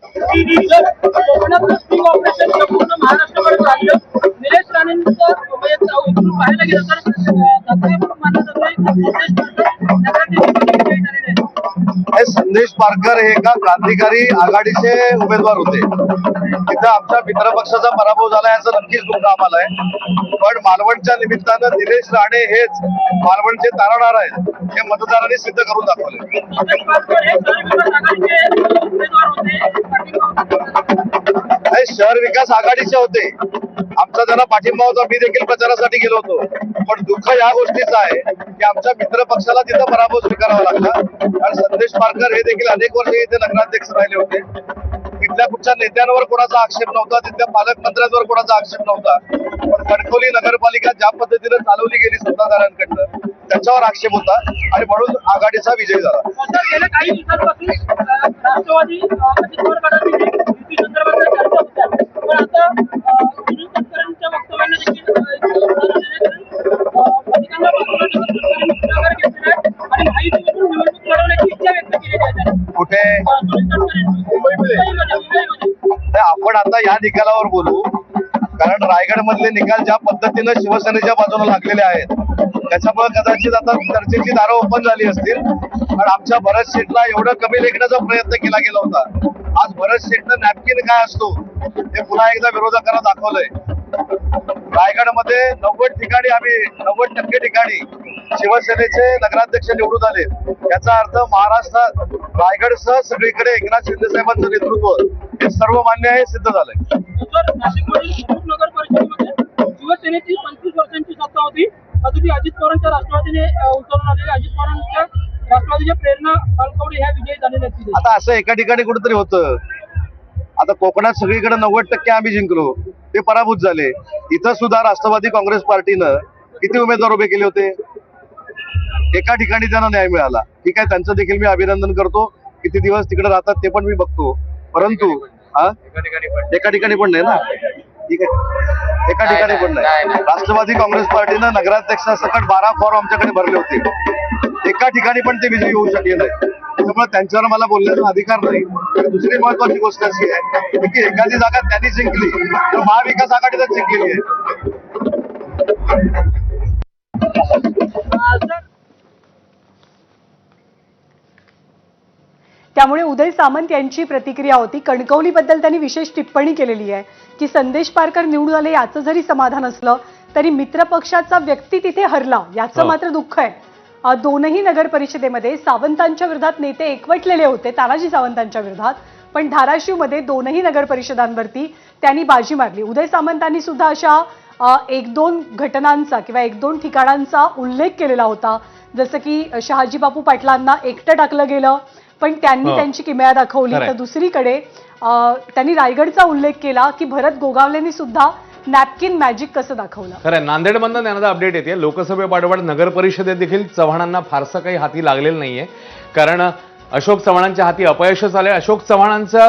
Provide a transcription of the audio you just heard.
कोकणातलं sting operation संपूर्ण महाराष्ट्रभर चाललं. निलेश राणेंचं इकडून पाहायला गेलं तर दत्ताई म्हणून मानलं जातंय हे संदेश पारकर हे एका क्रांतिकारी आघाडीचे उमेदवार होते. तिथं आमच्या मित्रपक्षाचा पराभव झाला याचं नक्कीच दुःख आम्हाला आहे. पण मालवणच्या निमित्तानं निलेश राणे हेच मालवणचे तारणार आहेत हे मतदारांनी सिद्ध करून दाखवले. संदेश पारकर हे शहर विकास आघाडीचे उमेदवार होते. हे शहर विकास आघाडीचे होते. आमचा त्यांना पाठिंबा होता. मी देखील प्रचारासाठी गेलो होतो. पण दुःख या गोष्टीचं आहे की आमच्या मित्र पक्षाला तिथं पराभव स्वीकारावा लागला. कारण संदेश पारकर हे देखील अनेक वर्ष इथे नगराध्यक्ष राहिले होते. तिथल्या कुठच्या नेत्यांवर कोणाचा आक्षेप नव्हता, तिथल्या पालकमंत्र्यांवर कोणाचा आक्षेप नव्हता. पण कणकवली नगरपालिका ज्या पद्धतीने चालवली गेली सत्ताधाऱ्यांकडनं त्याच्यावर आक्षेप होता आणि म्हणून आघाडीचा विजय झाला. गेल्या काही दिवसांपासून राष्ट्रवादी अजित पवार गटाची युती संदर्भात चर्चा होत्या. पण आता सुनील तटकरेंच्या वक्तव्याने देखील भाजपाला पुढाकार घेतलेला आहे आणि महायुतीमधून निवडणूक लढवण्याची इच्छा व्यक्त केलेली आहे. कुठे आपण आता या निकालावर बोलू. कारण रायगड मधले निकाल ज्या पद्धतीनं शिवसेनेच्या बाजूने लागलेले आहेत त्याच्यामुळे कदाचित आता चर्चेची दारं ओपन झाली असतील. पण आमच्या भरत शेठला एवढं कमी लेखण्याचा प्रयत्न केला गेला होता. आज भरत शेठनं नॅपकिन काय असतो हे पुन्हा एकदा विरोधकांना दाखवलंय. रायगडमध्ये 90% ठिकाणी शिवसेनेचे नगराध्यक्ष निवडून आले. याचा अर्थ महाराष्ट्रात रायगडसह सगळीकडे एकनाथ शिंदे साहेबांचं नेतृत्व हे सर्वमान्य आहे, सिद्ध झालंय. नाशिकमधील नगर परिषदेमध्ये शिवसेनेची 25 वर्षांची सत्ता होती. अजूनही अजित पवारांच्या राष्ट्रवादीने उतरून आलेले अजित पवारांच्या राष्ट्रवादीच्या प्रेरणा पालकवडे ह्या विजयी झालेल्या आहेत. आता असं एका ठिकाणी कुठेतरी होतं. आता कोकणात सगळीकडे 90% आम्ही जिंकलो, ते पराभूत झाले. इथं सुद्धा राष्ट्रवादी काँग्रेस पार्टीनं किती उमेदवार उभे केले होते? एका ठिकाणी त्यांना न्याय मिळाला. ठीक आहे, त्यांचं देखील मी अभिनंदन करतो. किती दिवस तिकडे राहतात ते पण मी बघतो. परंतु एका ठिकाणी पण नाही ना. ठीक आहे, एका ठिकाणी पण नाही. राष्ट्रवादी काँग्रेस पार्टीनं नगराध्यक्षासकट 12 फॉर्म आमच्याकडे भरले होते. एका ठिकाणी पण ते विजयी होऊ शकले नाही. त्यामुळे त्यांच्यावर मला बोलण्याचा अधिकार नाही. दुसरी महत्वाची गोष्ट अशी आहे की एखादी जागा त्यांनी जिंकली तर महाविकास आघाडीतच जिंकलेली आहे. त्यामुळे उदय सामंत यांची प्रतिक्रिया होती. कणकवलीबद्दल त्यांनी विशेष टिप्पणी केलेली आहे की संदेश पारकर निवडून आले याचं जरी समाधान असलं तरी मित्रपक्षाचा व्यक्ती तिथे हरला याचं मात्र दुःख आहे. दोनही नगर परिषदेमध्ये सावंतांच्या विरोधात नेते एकवटलेले होते, तानाजी सावंतांच्या विरोधात. पण धाराशिवमध्ये दोनही नगर परिषदांवरती त्यांनी बाजी मारली. उदय सामंतांनी सुद्धा अशा 1-2 घटनांचा किंवा 1-2 ठिकाणांचा उल्लेख केलेला होता. जसं की शहाजी बापू पाटलांना एकटं टाकलं गेलं पण त्यांनी त्यांची किमया दाखवली. तर दुसरीकडे त्यांनी रायगडचा उल्लेख केला की भरत गोगावलेंनी सुद्धा नॅपकिन मॅजिक कसं दाखवलं. खरं नांदेडमधनं त्यांना अपडेट येते. लोकसभेपाठोपाठ नगर परिषदेत देखील चव्हाणांना फारसं काही हाती लागलेलं नाहीये. कारण अशोक चव्हाणांच्या हाती अपयशच आले. अशोक चव्हाणांचा